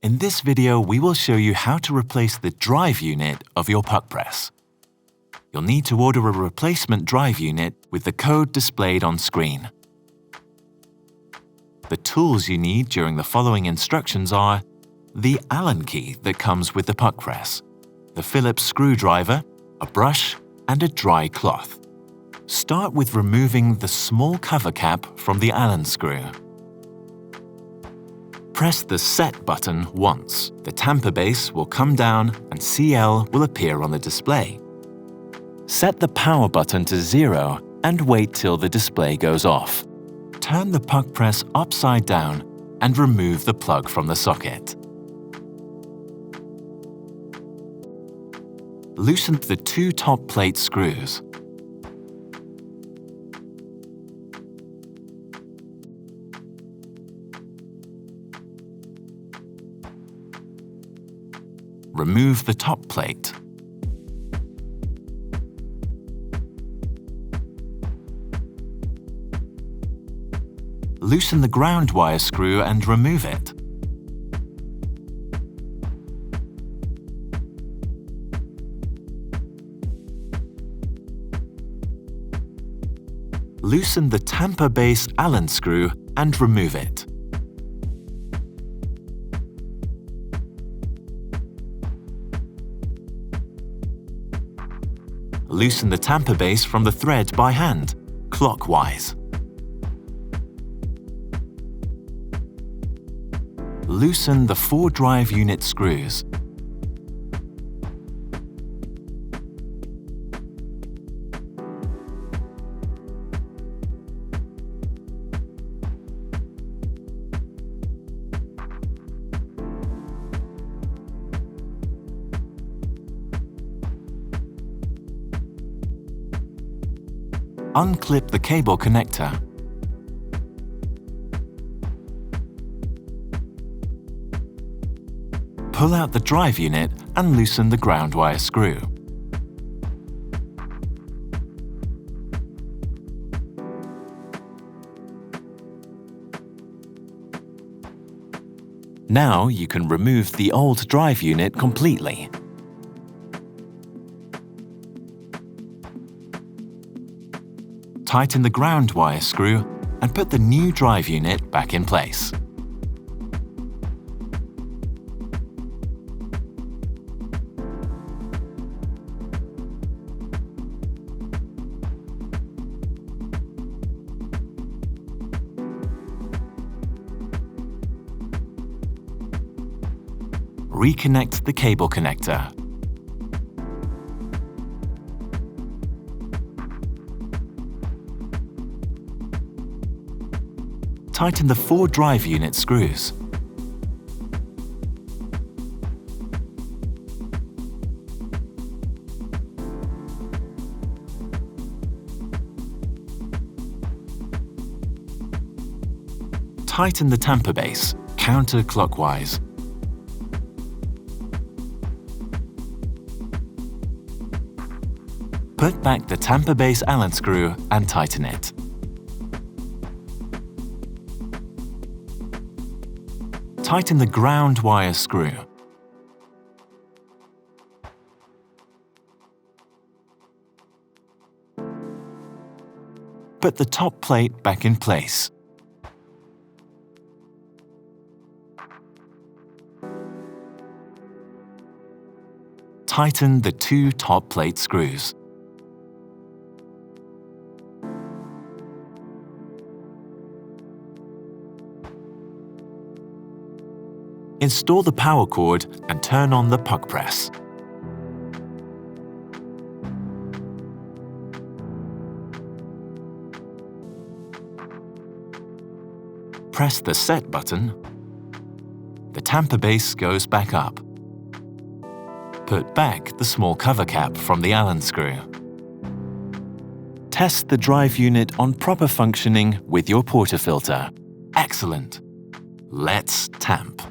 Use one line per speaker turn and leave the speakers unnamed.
In this video, we will show you how to replace the drive unit of your PUQ press. You'll need to order a replacement drive unit with the code displayed on screen. The tools you need during the following instructions are the Allen key that comes with the PUQ press, the Phillips screwdriver, a brush, and a dry cloth. Start with removing the small cover cap from the Allen screw. Press the Set button once. The tamper base will come down and CL will appear on the display. Set the power button to 0 and wait till the display goes off. Turn the PUQ press upside down and remove the plug from the socket. Loosen the two top plate screws. Remove the top plate. Loosen the ground wire screw and remove it. Loosen the tamper base Allen screw and remove it. Loosen the tamper base from the thread by hand, clockwise. Loosen the 4 drive unit screws. Unclip the cable connector. Pull out the drive unit and loosen the ground wire screw. Now you can remove the old drive unit completely. Tighten the ground wire screw and put the new drive unit back in place. Reconnect the cable connector. Tighten the 4 drive unit screws. Tighten the tamper base, counterclockwise. Put back the tamper base Allen screw and tighten it. Tighten the ground wire screw. Put the top plate back in place. Tighten the 2 top plate screws. Install the power cord and turn on the PUQ press. Press the Set button. The tamper base goes back up. Put back the small cover cap from the Allen screw. Test the drive unit on proper functioning with your portafilter. Excellent! Let's tamp.